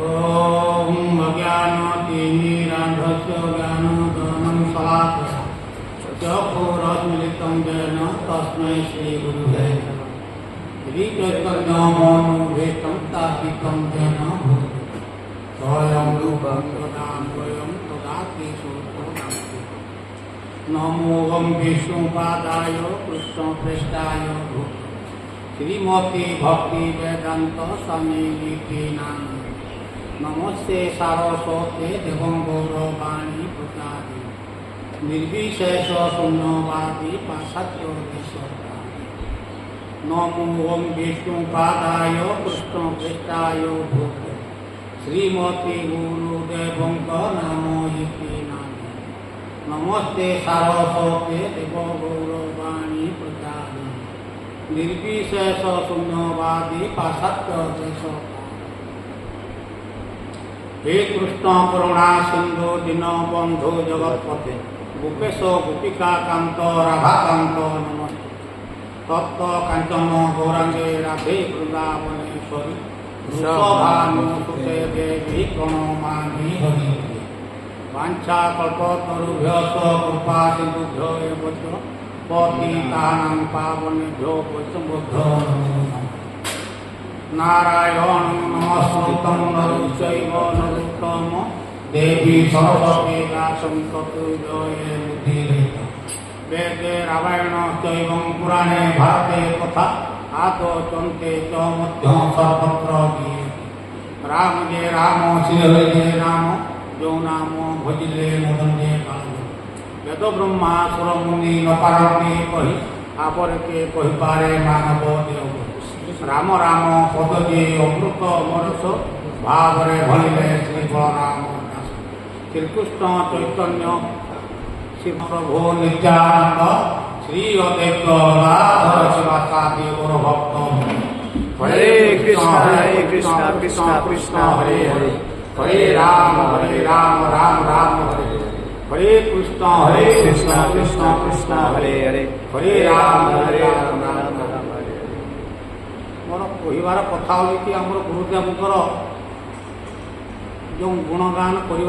ओम अज्ञानतिमिरान्धस्य ज्ञानदानं शलाकया चक्षुरुन्मीलितं येन तस्मै श्रीगुरुवे नमः। श्रीचैतन्यमनोभीष्टं स्थापितं येन भूतले स्वयं रूपं तदान्वयं ददाति स्वरूपं। नमो विष्णुपादाय कृष्णप्रेष्ठाय भूतले श्रीमती भक्ति वेदांत स्वामी नाम। नमस्ते सारस्वते देवं गौरवाणी प्रसादे निर्विशेष शून्यवादी पाश्चात्य देशवादी। नमो विष्णुपादाय कृष्णप्रेष्ठाय भूतले श्रीमती गुरुदेवं नाम इति नाम। नमस्ते सारस्वते देवं गौरवाणी प्रसादे निर्विशेष शून्यवादी पाश्चात्य देशवादी। हे कृष्ण करुणा सिंधु दीनबंधु जगत्पते गोपेश गोपिका कांत राधाकांत नमस्ते। तप्त कांचन गौरांगे राधे वृंदावनेश्वरी वृषभानुसुते देवी प्रणमामि हरि। वाञ्छा कल्पतरुभ्यश्च कृपा सिन्धुभ्यो एव च पतितानां पावनेभ्यो वैष्णवेभ्यो नमो नमः। नारायण नमस्कृतं नरं चैव नरोत्तमं देवी सरस्वती व्यासं ततो जयमुदीरयेत्। वेदे रामायणश्चैवं पुराणे भारते तथा आदौ च मध्यं सर्वत्र गीयते। राम जय राम श्री हरि जय राम जो नाम भजिले मदन्ये काल। वेद ब्रह्मा सुर मुनि न पारन्ति कहि आपरे के कहिपारे मानव देव। राम राम पदजे अमृत मरस भावरे भलिले श्री बलराम दास। श्रीकृष्ण चैतन्य श्री प्रभु नित्यानंद श्री अद्वैत गदाधर शिवासादि गौर भक्त। हरे कृष्ण कृष्ण कृष्ण हरे हरे हरे राम राम राम हरे हरे कृष्ण कृष्ण कृष्ण हरे हरे हरे राम राम राम। मोर कहबार कथा हो कि आम गुरुदेवंर जो गुणगान कर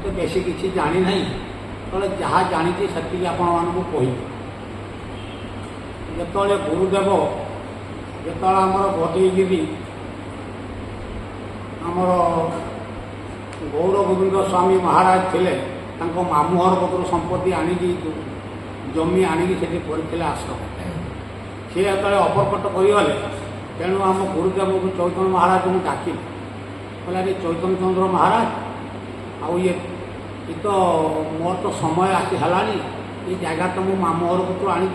तो बेसी किसी जानी ना तो जहाँ जानी से आपण मानक कही। जो गुरुदेव जो आमर बदैगिरी आमर गौर गोविंद स्वामी महाराज थे मामुहर कतरू संपत्ति आणिकी जमी आणिकी से पड़े आश्रम सी जो अपरकट करगले तेणु आम गुरुदेव को चैतन्य महाराज को डाकिल कहला चैतन्य चंद्र महाराज आउ ये तो मोर तो समय आसी है ये जगह तो मो मामुहर कतरू आनी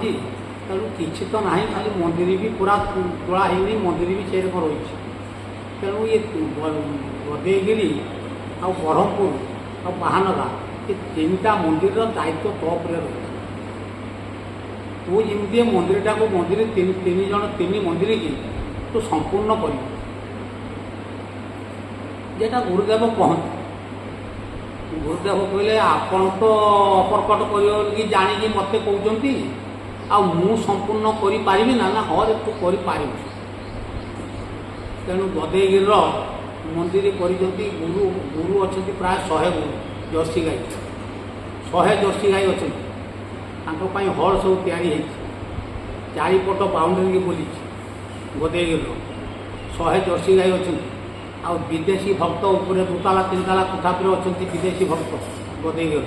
तेणु किसी तो ना खाली मंदिर भी पूरा तोड़ा है मंदिर भी से रही। तेणु ये गदैगिरी आ ब्रह्मपुर आ महानगा ये तीनटा मंदिर दायित्व तो रही। तू जमी मंदिर टाक मंदिर तीन जन तीन मंदिर की तू संपूर्ण करटा गुरुदेव कहते। गुरुदेव कहले आपण तो अपरकट कर जाणी मत कहते आमु संपूर्ण करी ना ना हाँ तू कर। तेणु गदैगिर मंदिर कर गुरु गुरु अच्छा प्राय 100 गुरु जर्सी गाई 100 जर्सी गाई अच्छा हल सब तैयारी चारिपट बाउंड्री की बोली गदैगिर 100 जर्सी गाई अच्छा। आ विदेशी भक्त उपरे 2 ताला 3 ताला कोठा पर अच्छा विदेशी भक्त गदैगिर।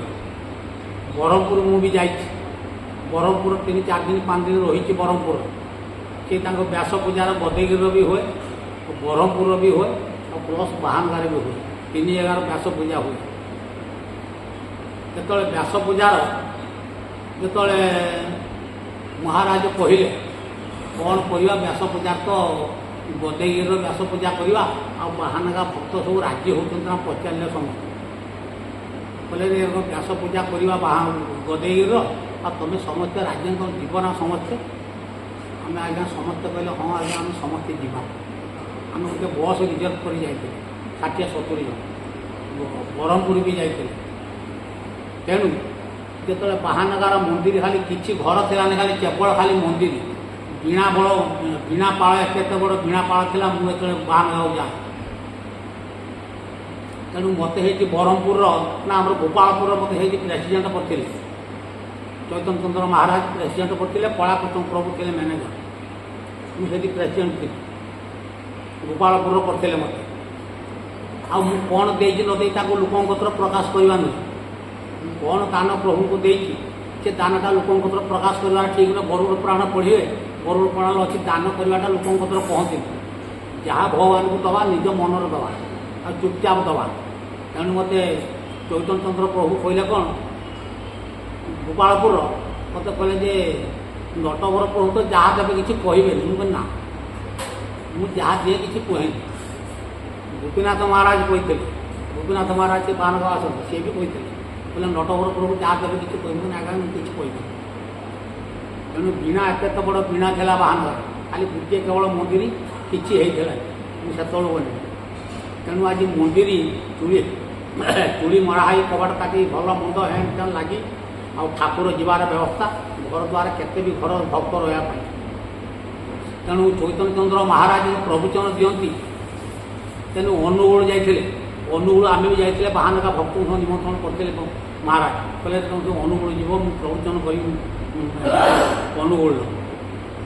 ब्रह्मपुर मुझे जा ब्रह्मपुर 3-4 दिन 5 दिन रही ब्रह्मपुर से व्यास पूजार गदैगिर भी हुए ब्रह्मपुर भी हुए और प्लस बाहानगार भी हुए 3 जगार व्यास पूजा हुए। जो व्यास पूजार जो महाराज कहले कौन करवा व्यास पूजा तो गदैगिर व्यास पूजा करवा आ बाहानगा भक्त सब राजी होते पचारे समस्त कहले व्यास पूजा करवा गदैगिर आ तुम समस्ते राज्य जीवन समस्ते आम आज्ञा समस्ते कहले हाँ आज्ञा आम समस्ते जीवा। आम गोटे बस रिजर्व कर 60-70 जन ब्रह्मपुर भी जाते। तेणु जो बाहानगार मंदिर खाली किसी घर था खाली केवल खाली मंदिर वीणा बड़ वीणा पाड़ केत बड़ वीणा पाड़ था मुझे बाहानगा जाए ତେଣୁ ମୋତେ ହେଇଛି ବ୍ରହ୍ମପୁରର ନା ଆମର ଗୋପାଳପୁରର ମୋତେ ହେଇଛି ପ୍ରେସିଡେଣ୍ଟ କରିଥିଲେ। ଚୈତନ୍ୟ ଚନ୍ଦ୍ର ମହାରାଜ ପ୍ରେସିଡେଣ୍ଟ କରିଥିଲେ, କଳାକୃଷ୍ଣ ପ୍ରଭୁ ଥିଲେ ମ୍ୟାନେଜର। ମୁଁ ସେଠି ପ୍ରେସିଡେଣ୍ଟ ଥିଲି, ଗୋପାଳପୁରର କରିଥିଲେ ମୋତେ। ଆଉ ମୁଁ କ'ଣ ଦେଇଛି ନ ଦେଇ ତାକୁ ଲୋକଙ୍କ କତିରେ ପ୍ରକାଶ କରିବା ନୁହେଁ। ମୁଁ କ'ଣ ଦାନ ପ୍ରଭୁଙ୍କୁ ଦେଇଛି ସେ ଦାନଟା ଲୋକଙ୍କ କତିରେ ପ୍ରକାଶ କରିବା ଠିକ୍ ନୁହେଁ। ଗରୁଡ଼ ପୁରାଣ ପଢ଼ିବେ, ଗରୁଡ଼ ପୁରାଣ ଅଛି ଦାନ କରିବାଟା ଲୋକଙ୍କ କତିରେ ପହଞ୍ଚିନି। ଯାହା ଭଗବାନଙ୍କୁ ଦେବା ନିଜ ମନରେ ଦେବା ଆଉ ଚୁପଚାପ ଦେବା। ତେଣୁ ମୋତେ ଚୈତନ୍ୟ ଚନ୍ଦ୍ର ପ୍ରଭୁ କହିଲେ କ'ଣ, ଗୋପାଳପୁରର ମୋତେ କହିଲେ ଯେ ନଟବର ପ୍ରଭୁ ତ ଯାହା ଦେବେ କିଛି କହିବେନି। ମୁଁ କହିଲି ନା, ମୁଁ ଯାହା ଦିଏ କିଛି କୁହେନି। ଗୋପୀନାଥ ମହାରାଜ କହିଥିଲେ, ଗୋପୀନାଥ ମହାରାଜ ସେ ବାହାନଗା ଆସନ୍ତି, ସିଏ ବି କହିଥିଲେ, କହିଲେ ନଟବର ପ୍ରଭୁ ଯାହା ଦେବେ କିଛି କହିବେନି। ଆଜ୍ଞା ମୁଁ କିଛି କହିବି। ତେଣୁ ବୀଣା ଏତେ ବଡ଼ ବୀଣା ଥିଲା ବାହାନଗା, ଖାଲି ଗୋଟିଏ କେବଳ ମନ୍ଦିର କିଛି ହେଇଥିଲା, ମୁଁ ସେତେବେଳେ ଗଲି। ତେଣୁ ଆଜି ମନ୍ଦିର ଚୁଳି ମରା ହେଇ କବାଟ କାଟି ଭଲ ମନ୍ଦ ହ୍ୟାଣ୍ଡ ଟ୍ୟାଣ୍ଡ ଲାଗି ଆଉ ଠାକୁର ଯିବାର ବ୍ୟବସ୍ଥା, ଘର ଦ୍ୱାର କେତେ ବି ଘର ଭକ୍ତ ରହିବା ପାଇଁ। ତେଣୁ ଚୈତନ୍ୟ ଚନ୍ଦ୍ର ମହାରାଜ ପ୍ରବଚନ ଦିଅନ୍ତି। ତେଣୁ ଅନୁଗୁଳ ଯାଇଥିଲେ, ଅନୁଗୁଳ ଆମେ ବି ଯାଇଥିଲେ, ବାହାନଗା ଭକ୍ତଙ୍କୁ ନିମନ୍ତ୍ରଣ କରିଥିଲେ ମହାରାଜ। କହିଲେ ତମେ ଅନୁଗୁଳ ଯିବ, ମୁଁ ପ୍ରବଚନ କରିବି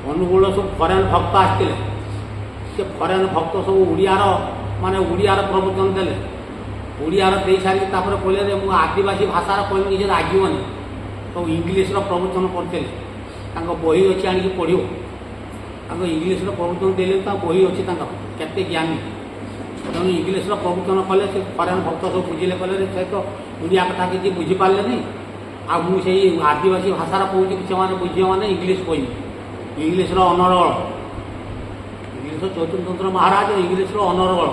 ଅନୁଗୁଳର ସବୁ ଫରେନ୍ ଭକ୍ତ ଆସିଥିଲେ। ସେ ଫରେନ୍ ଭକ୍ତ ସବୁ ଓଡ଼ିଆର ପ୍ରବଚନ ଦେଲେ। ଓଡ଼ିଆର ଦେଇସାରିକି ତାପରେ କହିଲେ ଯେ ମୁଁ ଆଦିବାସୀ ଭାଷାର କହିବି କିଛି ରାଗିବନି, ସବୁ ଇଂଲିଶର ପ୍ରବଚନ କରିଥିଲେ। ତାଙ୍କ ବହି ଅଛି, ଆଣିକି ପଢ଼ିବ। ତାଙ୍କ ଇଂଲିଶର ପ୍ରବଚନ ଦେଲେ ତାଙ୍କ ବହି ଅଛି, ତାଙ୍କର କେତେ ଜ୍ଞାନୀ। ତେଣୁ ଇଂଲିଶର ପ୍ରବଚନ କଲେ, ସେ ଫରେନ୍ ଭକ୍ତ ସବୁ ବୁଝିଲେ, କଲେ ସେ ତ ଓଡ଼ିଆ କଥା କିଛି ବୁଝିପାରିଲେନି। ଆଉ ମୁଁ ସେଇ ଆଦିବାସୀ ଭାଷାର କହୁଛି, ସେମାନେ ବୁଝିବ ମାନେ ଇଂଲିଶ କହିବି। ଇଂଲିଶର ଅନର୍ଗଳ, ଇଂଲିଶର ଚୈତନ୍ୟ ଚନ୍ଦ୍ର ମହାରାଜ ଇଂଲିଶର ଅନର୍ଗଳ।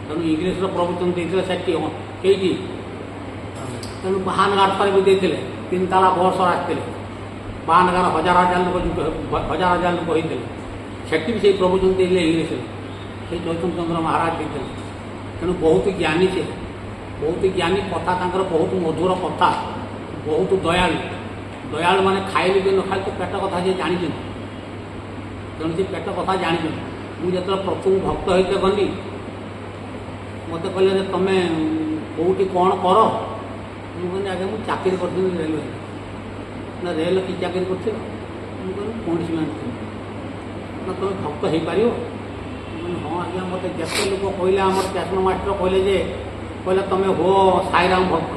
ତେଣୁ ଇଂଲିଶର ପ୍ରବଚନ ଦେଇଥିଲେ ସେଠି କେଇଟି। ତେଣୁ ବାହାନଗାର ଥରେ ବି ଦେଇଥିଲେ, 3 ତାଲା ବସ୍ ଆସିଥିଲେ। ବାହାନଗାର ହଜାର ହଜାର ଲୋକ ହେଇଥିଲେ, ସେଠି ବି ସେଇ ପ୍ରବଚନ ଦେଇଥିଲେ ଇଂଲିଶରେ, ସେଇ ଚୈତନ୍ୟ ଚନ୍ଦ୍ର ମହାରାଜ ଦେଇଥିଲେ। ତେଣୁ ବହୁତ ଜ୍ଞାନୀ ସେ, ବହୁତ ଜ୍ଞାନୀ। କଥା ତାଙ୍କର ବହୁତ ମଧୁର କଥା, ବହୁତ ଦୟାଳୁ। ଦୟାଳୁ ମାନେ ଖାଇଲେ ବି ନ ଖାଇଲେ ତ ପେଟ କଥା ସେ ଜାଣିଛନ୍ତି। ତେଣୁ ସେ ପେଟ କଥା ଜାଣିଛନ୍ତି। ମୁଁ ଯେତେବେଳେ ପ୍ରଥମ ଭକ୍ତ ହେଇତେ ଗଲି, ମୋତେ କହିଲେ ଯେ ତମେ କେଉଁଠି କ'ଣ କର? ମୁଁ କହିଲି ଆଜ୍ଞା ମୁଁ ଚାକିରି କରିଥିଲି ରେଲୱେରେ। ନା ରେଲ କି ଚାକିରି କରିଥିଲ? ମୁଁ କହିଲି ପୋଲିସ ମ୍ୟାନ୍ ଥିଲି। ନା ତମେ ଭକ୍ତ ହେଇପାରିବ? ମୁଁ କହିଲି ହଁ ଆଜ୍ଞା। ମୋତେ ଯେତେ ଲୋକ କହିଲେ, ଆମର ଷ୍ଟେସନ ମାଷ୍ଟର କହିଲେ ଯେ କହିଲେ ତମେ ହୋ ସାଇରାମ ଭକ୍ତ,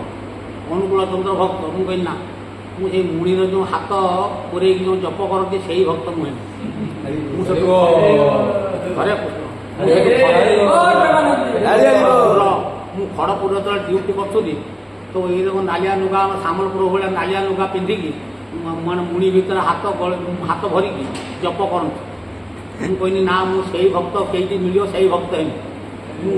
ଅନୁକୂଳ ଚନ୍ଦ୍ର ଭକ୍ତ। ମୁଁ କହିଲି ନା, ମୁଁ ସେଇ ମୁଣିର ଯେଉଁ ହାତ ପୁରେଇକି ଯେଉଁ ଜପ କରନ୍ତି ସେଇ ଭକ୍ତ ନୁହେଁ। ମୁଁ ସେଠୁ ଘରେ ମୁଁ ଖଡ଼ପୁର ଯେତେବେଳେ ଡ୍ୟୁଟି କରୁଥିଲି, ତ ଏଇରକମ ନାଲିଆ ଲୁଗା, ସାମଲପୁର ଭଳିଆ ନାଲିଆ ଲୁଗା ପିନ୍ଧିକି ମାନେ ମୁଣି ଭିତରେ ହାତ ଭରିକି ଜପ କରନ୍ତି। ମୁଁ କହିଲି ନା, ମୁଁ ସେଇ ଭକ୍ତ କେଇଟି ମିଳିବ ସେଇ ଭକ୍ତ ହେବି। ମୁଁ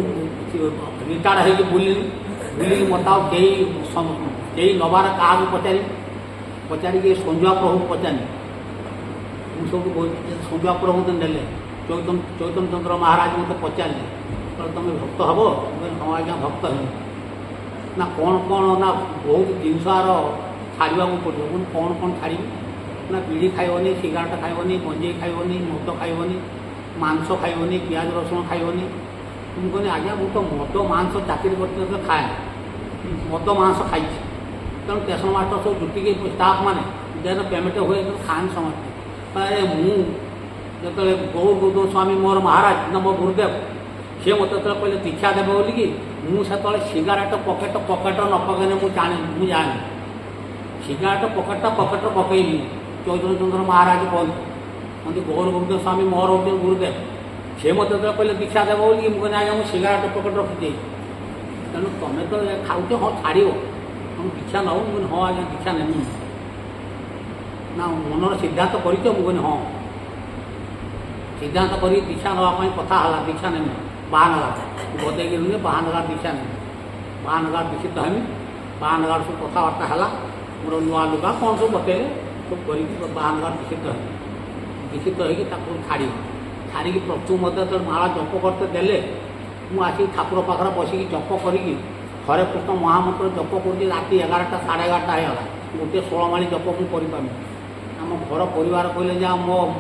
ରିଟାୟାର୍ଡ ହେଇକି ବୁଲିକି ମୋତେ ଆଉ କେହି ନେବାର କାହାକୁ ପଚାରିକି ସଞ୍ଜୁଆ ପ୍ରଭୁକୁ ପଚାରିଲି। ମୁଁ ସବୁ ସଞ୍ଜୁଆ ପ୍ରଭୁଙ୍କୁ ନେଲେ। ଚୈତନ୍ୟ ଚନ୍ଦ୍ର ମହାରାଜ ମୋତେ ପଚାରିଲେ, କହିଲେ ତମେ ଭକ୍ତ ହେବ? ମୁଁ କହିଲି ହଁ ଆଜ୍ଞା ଭକ୍ତ ହେବି। ନା କ'ଣ ନା ବହୁତ ଜିନିଷ ଛାଡ଼ିବାକୁ ପଡ଼ିବ। ମୁଁ କ'ଣ ଛାଡ଼ିବି? ନା ବିଡ଼ି ଖାଇବନି, ସିଗାରେଟ୍ ଖାଇବନି, ଗଞ୍ଜେଇ ଖାଇବନି, ମଦ ଖାଇବନି, ମାଂସ ଖାଇବନି, ପିଆଜ ରସୁଣ ଖାଇବନି। ମୁଁ କହିଲି ଆଜ୍ଞା ମୁଁ ତ ମଦ ମାଂସ ଚାକିରି କରିଥିଲେ ଖାଏ, ମଦ ମାଂସ ଖାଇଛି। ତେଣୁ ଷ୍ଟେସନ ମାଷ୍ଟର ସବୁ ଜୁଟିକି ଷ୍ଟାଫ୍ ମାନେ ଯେହେତୁ ପେମେଣ୍ଟ ହୁଏ ଖାଆନି ସମସ୍ତେ। ମୁଁ ଯେତେବେଳେ ଗୌର ସ୍ୱାମୀ ମୋର ମହାରାଜ ମୋ ଗୁରୁଦେବ, ସିଏ ମୋତେ ଯେତେବେଳେ କହିଲେ ଦୀକ୍ଷା ଦେବେ ବୋଲିକି, ମୁଁ ସେତେବେଳେ ସିଗାରେଟ୍ ପକେଟ ନ ପକେଇଲେ ମୁଁ ଜାଣିନି। ସିଗାରେଟ୍ ପକେଟରେ ପକେଇବି। ଚୈତନ୍ୟ ଚନ୍ଦ୍ର ମହାରାଜ କହନ୍ତି ଗୌର ଗୁରୁଦେବ ସ୍ୱାମୀ ମୋର ହେଉଛନ୍ତି ଗୁରୁଦେବ। ସେ ମୋତେ ଯେତେବେଳେ କହିଲେ ଦୀକ୍ଷା ଦେବ ବୋଲିକି, ମୁଁ କହିଲି ଆଜ୍ଞା ମୁଁ ସିଗାରେଟ୍ ପକେଟ ରଖିଦେଇଛି। ତେଣୁ ତମେ ତ ଖାଉଛ, ହଁ ଛାଡ଼ିବ, ତମେ ଦୀକ୍ଷା ନେବ? ମୁଁ କହିଲି ହଁ ଆଜ୍ଞା ଦୀକ୍ଷା ନେବି। ନା ମନର ସିଦ୍ଧାନ୍ତ କରିଛ? ମୁଁ କହିଲି ହଁ। ସିଦ୍ଧାନ୍ତ କରି ଦୀକ୍ଷା ନେବା ପାଇଁ କଥା ହେଲା, ଦୀକ୍ଷା ନେବି। ବାହାନଗା ବଦେଇକି ରୁହେ, ବାହାନଗା ଦୀକ୍ଷା ନେବି। ବାହାନଗା ଦୀକ୍ଷିତ ହେବି। ବାହାନଗାର ସବୁ କଥାବାର୍ତ୍ତା ହେଲା, ମୋର ନୂଆ ଲୁଗା କ'ଣ ସବୁ ବତେଇଲେ, ସବୁ କରିକି ବାହାନଗା ଦୀକ୍ଷିତ ହେବି। ଦୀକ୍ଷିତ ହେଇକି ତାକୁ ଛାଡ଼ିକି ପ୍ରଥମ ମୋତେ ଯେତେବେଳେ ମାଳା ଜପ କରତେ ଦେଲେ, ମୁଁ ଆସିକି ଠାକୁର ପାଖରେ ବସିକି ଜପ କରିକି ହରେ କୃଷ୍ଣ ମହାମନ୍ତ୍ର ଜପ କରୁଛି। ରାତି 11ଟା 11:30 ହେଇଗଲା। ଗୋଟିଏ 16 ମାଳି ଜପ ମୁଁ କରିପାରୁନି। ଆମ ଘର ପରିବାର କହିଲେ ଯେ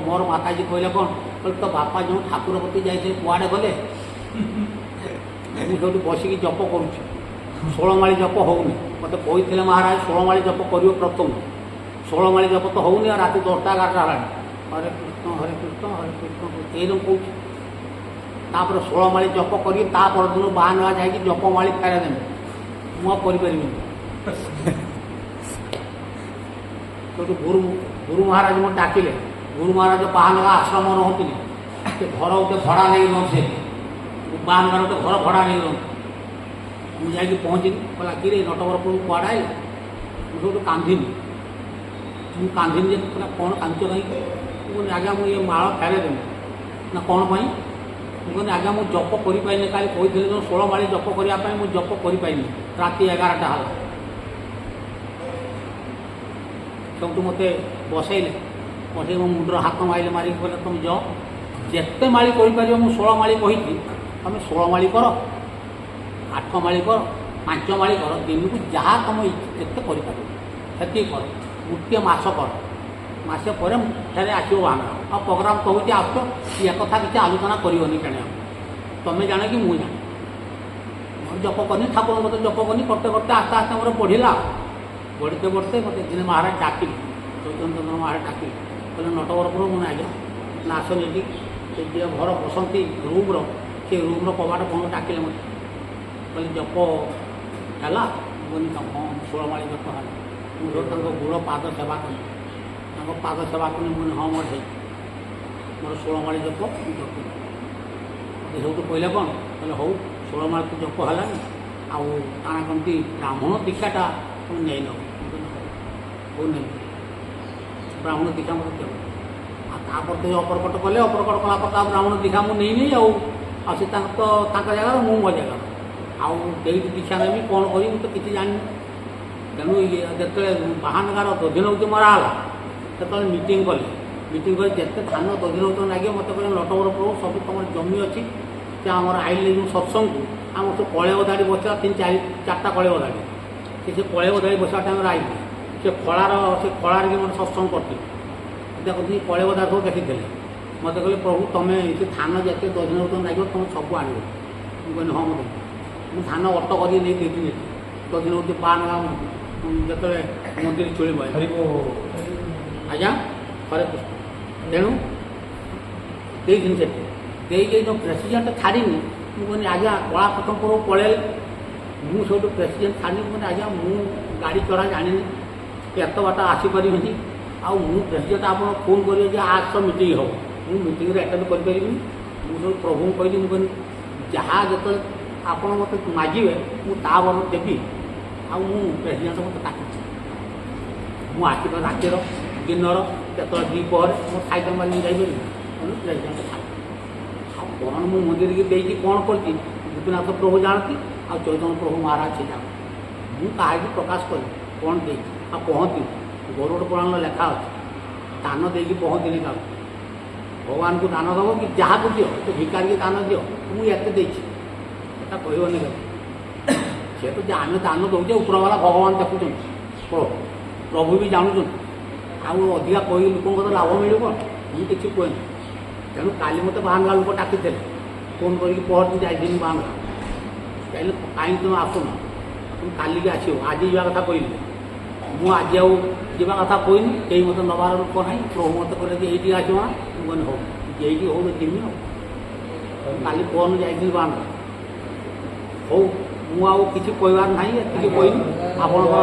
ମୋର ମାତାଜୀ କହିଲେ କ'ଣ, କହିଲେ ତୋ ବାପା ଯେଉଁ ଠାକୁର ପ୍ରତି ଯାଇଥିଲେ କୁଆଡ଼େ ଗଲେ? ମୁଁ ସେଇଠୁ ବସିକି ଜପ କରୁଛି। 16 ମାଳି ଜପ ହେଉନି। ମୋତେ କହିଥିଲେ ମହାରାଜ 16 ମାଳି ଜପ କରିବ ପ୍ରଥମ। 16 ମାଳି ଜପ ତ ହେଉନି ଆଉ ରାତି 10ଟା 11ଟା ହେଲାଣି। ହରେ କୃଷ୍ଣ ହରେ କୃଷ୍ଣ ହରେ କୃଷ୍ଣ ଏଇରକମ କହୁଛି। ତାପରେ 16 ମାଳି ଜପ କରିକି ତା ପରଦିନ ବାହାନଗା ଯାଇକି ଜପ ମାଳି ଫେରା ଦେବି। ମୁଁ ଆଉ କରିପାରିବିନି। ସେଇଠୁ ଗୁରୁ ମହାରାଜ ମୋତେ ଡାକିଲେ। ଗୁରୁ ମହାରାଜ ବାହାନଗା ଆଶ୍ରମ ରହନ୍ତିନି। ସେ ଘର ଗୋଟେ ଭଡ଼ା ନେଇ ରୁହନ୍ତି। ବାହାନଗାର ଗୋଟେ ଘର ଭଡ଼ା ନେଇ ରୁହନ୍ତି। ମୁଁ ଯାଇକି ପହଞ୍ଚିଲି। କହିଲା କିରେ ନଟବରପୁର କୁଆଡ଼େ ଆଇଲା? ମୁଁ ସେଇଠୁ କାନ୍ଦିନି। ମୁଁ କାନ୍ଦିନି ଯେ କହିଲା କ'ଣ କାନ୍ଦୁଛ କାହିଁକି? ମୁଁ କହିଲି ଆଜ୍ଞା ମୁଁ ଏ ମାଳ ଫେରାଇ ଦେବି। ନା କ'ଣ ପାଇଁ? ମୁଁ କହିଲି ଆଜ୍ଞା ମୁଁ ଜପ କରିପାରିନି। କାଲି କହିଥିଲି ଯେ 16 ମାଳି ଜପ କରିବା ପାଇଁ ମୁଁ ଜପ କରିପାରିନି। ରାତି 11ଟା ହେଲା। ସେଇଠୁ ମୋତେ ବସେଇଲେ। ବସେଇ ମୋ ମୁଣ୍ଡର ହାତ ମାରିଲେ। ମାରିକି କହିଲେ ତୁମେ ଯାଅ ଯେତେ ମାଳି କରିପାରିବ। ମୁଁ 16 ମାଳି କହିଛି ତୁମେ 16 ମାଳି କର, 8 ମାଳି କର, 5 ମାଳି କର। ଦିନକୁ ଯାହା ତୁମେ ଯେତେ କରିପାରିବ ସେତିକି କର। ଗୋଟିଏ ମାସ କର। ମାସେ ପରେ ଫେରେ ଆସିବ ବାହାନଗା। ଆଉ ପ୍ରୋଗ୍ରାମ କହୁଛି ଆସୁଛ ଏ କଥା କିଛି ଆଲୋଚନା କରିବନି କେଣେ। ତୁମେ ଜାଣେ କି ମୁଁ ଜାଣେ। ମୁଁ ଜପ କରିନି। ଠାକୁର ମୋତେ ଜପ କରିନି। କରତେ କରତେ ଆସ୍ତେ ଆସ୍ତେ ମୋର ବଢ଼ିଲା। ବଢ଼ିତେ ବଢ଼ିତେ ମୋତେ ଦିନେ ମହାରାଜ ଡାକିଲି। ଚୈତନ୍ୟ ମହାରାଜ ଡାକିଲି। କହିଲେ ନଟବରପୁର ମୁଁ ଆଜ୍ଞା ନା ଆସନି ଏଠି ସେ ଯିଏ ଘର ବସନ୍ତି ରୁମ୍ର ସେ ରୁମ୍ର କବାଟ କ'ଣ ଡାକିଲେ ମୋତେ। କହିଲେ ଜପ ହେଲା? ମୁଁ କହିଲି ହଁ 16 ମାଳି ଜପ ହେଲା। ମୁଁ ତାଙ୍କ ଗୁଡ଼ ପାଦ ସେବା କଲି। ତାଙ୍କ ପାଦ ସେବା କଲି। ମୁଁ ହଁ ମୋର ହେଇଛି ମୋର 16 ମାଳି ଜପ ମୁଁ ଜପିଲି। ସେଇଠୁ କହିଲେ କ'ଣ? କହିଲେ ହଉ 16 ମାଳି ତ ଜପ ହେଲାନି ଆଉ କାଣା କହନ୍ତି ବ୍ରାହ୍ମଣ ଦୀକ୍ଷାଟା তুমি ନେଇ ନେବ। ହଉ ନେବି ବ୍ରାହ୍ମଣ ଦୀକ୍ଷା ମୋତେ ଦେବ। ଆଉ ତାପରେ ତ ଅପରକଟ କଲେ। ଅପରକଟ କଲା ପରେ ତା ବ୍ରାହ୍ମଣ ଦୀକ୍ଷା ମୁଁ ନେଇନି। ଆଉ ସେ ତାଙ୍କ ଜାଗାରେ ମୁଁ ମୋ ଜାଗାରେ। ଆଉ କେଉଁଠି ଦୀକ୍ଷା ନେବି କ'ଣ କରିବି ମୁଁ ତ କିଛି ଜାଣିନି। ତେଣୁ ଯେତେବେଳେ ବାହାନଗାର ଦଧିନଉତି ମରା ହେଲା ସେତେବେଳେ ମିଟିଂ କଲି। ମିଟିଂ କରି ଯେତେ ଧାନ ଦଧିନଉତି ଲାଗିବ ମୋତେ କହିଲେ ନଟବରପୁର ସବୁ ତୁମର ଜମି ଅଛି ସେ ଆମର ଆଇଲେ ଯେଉଁ ସତ୍ସଙ୍ଗକୁ ଆମର ସବୁ କଳେବ ଧାଡ଼ି ବସିଲା 3-4ଟା କଳେବ ଧାଡ଼ି। ସେ କଳେବ ଧାଡ଼ି ବସିବା ଟାଇମ୍ରେ ଆଇଲେ। ସେ ଖଳାରେ କି ମୋତେ ସତ୍ସଙ୍ଗ କରିଥିଲେ। ଦେଖୁଥିଲି କଳେବ ଧାଡ଼ି ସବୁ ଦେଖିଥିଲେ। ମୋତେ କହିଲେ ପ୍ରଭୁ ତୁମେ ସେ ଧାନ ଯେତେ ଦଧିନଉତି ଲାଗିବ ତୁମେ ସବୁ ଆଣିବ। ମୁଁ କହିଲି ହଁ ମୋତେ। ମୁଁ ଧାନ ଅଟ କରିକି ନେଇ ଦେଇଥିଲି ଏଠି ଦଧିନଉତି ବାହାନଗା ଯେତେବେଳେ ମନ୍ଦିର ଚଳିବ ଆଜ୍ଞା ହରେ କୃଷ୍ଣ। ତେଣୁ ଦେଇଥିଲି ସେଠି ଦେଇକି ଯେଉଁ ପ୍ରେସିଡେଣ୍ଟ ଛାଡ଼ିନି। ମୁଁ କହିଲି ଆଜ୍ଞା କଳାପଥମପୁରକୁ ପଳେଇଲେ। ମୁଁ ସେଇଠୁ ପ୍ରେସିଡେଣ୍ଟ ଛାଡ଼ିନି। ମୁଁ କହିଲି ଆଜ୍ଞା ମୁଁ ଗାଡ଼ି ଚଢ଼ା ଜାଣିନି ଏତେ ବାଟ ଆସିପାରିବିନି। ଆଉ ମୁଁ ପ୍ରେସିଡେଣ୍ଟ ଆପଣ ଫୋନ୍ କରିବେ ଯେ ଆସ ମିଟିଂ ହେବ। ମୁଁ ମିଟିଂରେ ଆଟେଣ୍ଡ କରିପାରିବିନି। ମୁଁ ସବୁ ପ୍ରଭୁଙ୍କୁ କହିଲି ମୁଁ କହିଲି ଯାହା ଯେତେବେଳେ ଆପଣ ମୋତେ ମାଗିବେ ମୁଁ ତା ବର ଦେବି। ଆଉ ମୁଁ ପ୍ରେସିଡେଣ୍ଟ ମୋତେ ଡାକିଛି। ମୁଁ ଆସିବ ରାତିର ଦିନର କେତେବେଳେ ଦ୍ୱିପହରେ ମୁଁ ସାଇକେଲ ମାରିକି ଯାଇପାରିବି। ତେଣୁ ପ୍ରେସିଡେଣ୍ଟ ଛାଡ଼ି ଆଉ କ'ଣ ମୁଁ ମନ୍ଦିରକି ଦେଇକି କ'ଣ କରିଛି ଗୋପୀନାଥ ପ୍ରଭୁ ଜାଣନ୍ତି ଆଉ ଚୈତନ୍ୟ ପ୍ରଭୁ ମହାରାଜ ସେ ଜାଣନ୍ତି। ମୁଁ କାହାକୁ ପ୍ରକାଶ କରିବି କ'ଣ ଦେଇଛି। ଆଉ ପହଞ୍ଚିନି ଗରୁଡ଼ ପୁରାଣର ଲେଖା ଅଛି ଦାନ ଦେଇକି ପହଞ୍ଚିନି କାହାକୁ। ଭଗବାନଙ୍କୁ ଦାନ ଦେବ କି ଯାହାକୁ ଦିଅ ତ ଭିକାରୀକି ଦାନ ଦିଅ ମୁଁ ଏତେ ଦେଇଛି ସେଟା କହିବନି କେବେ। ସେ ତ ଆମେ ଦାନ ଦେଉଛେ ଉପରବାଲା ଭଗବାନ ଦେଖୁଛନ୍ତି। ପ୍ରଭୁ ବି ଜାଣୁଛନ୍ତି। ଆଉ ଅଧିକା କହି ଲୋକଙ୍କ ତ ଲାଭ ମିଳିବ ମୁଁ କିଛି କୁହେନି। ତେଣୁ କାଲି ମୋତେ ବାହାନଗା ଲୋକ ଡାକିଥିଲେ ଫୋନ୍ କରିକି ପହରଦିନ ଯାଇଥିଲି ବାହାନଗା। କହିଲେ କାହିଁକି ତୁମେ ଆସୁନ ତୁମେ କାଲିକି ଆସିବ। ଆଜି ଯିବା କଥା କହିଲି। ମୁଁ ଆଜି ଆଉ ଯିବା କଥା କହିନି। କେହି ମୋତେ ନେବାର ଲୋକ ନାହିଁ। ପ୍ରଭୁ ମୋତେ କହିଲେ ଯେ ଏଇଠି ଆସିବ ନା। ମୁଁ କହିଲି ହଉ ଏଇଠି ହଉ ଯିମି ଆଉ। କାଲି ଫୋନ୍ ଯାଇଥିଲି ବାହାନଗା। ହଉ ମୁଁ ଆଉ କିଛି କହିବାର ନାହିଁ। ଏତିକି କହିନି ଆପଣଙ୍କ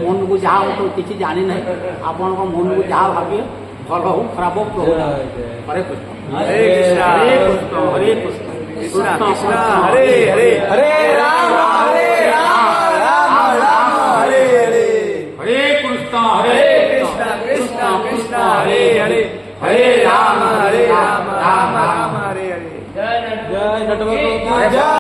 ମନକୁ ଯାହା କିଛି ଜାଣିନାହିଁ। ଆପଣଙ୍କ ମନକୁ ଯାହା ଭାବିବେ ଭଲ ହଉ ଖରାପ ହଉ ପ୍ରଭୁ ହରେ କୃଷ୍ଣ ହରେ କୃଷ୍ଣ ହରେ କୃଷ୍ଣ ହରେ କୃଷ୍ଣ କୃଷ୍ଣ କୃଷ୍ଣ ହରେ ହରେ हरे राम हरे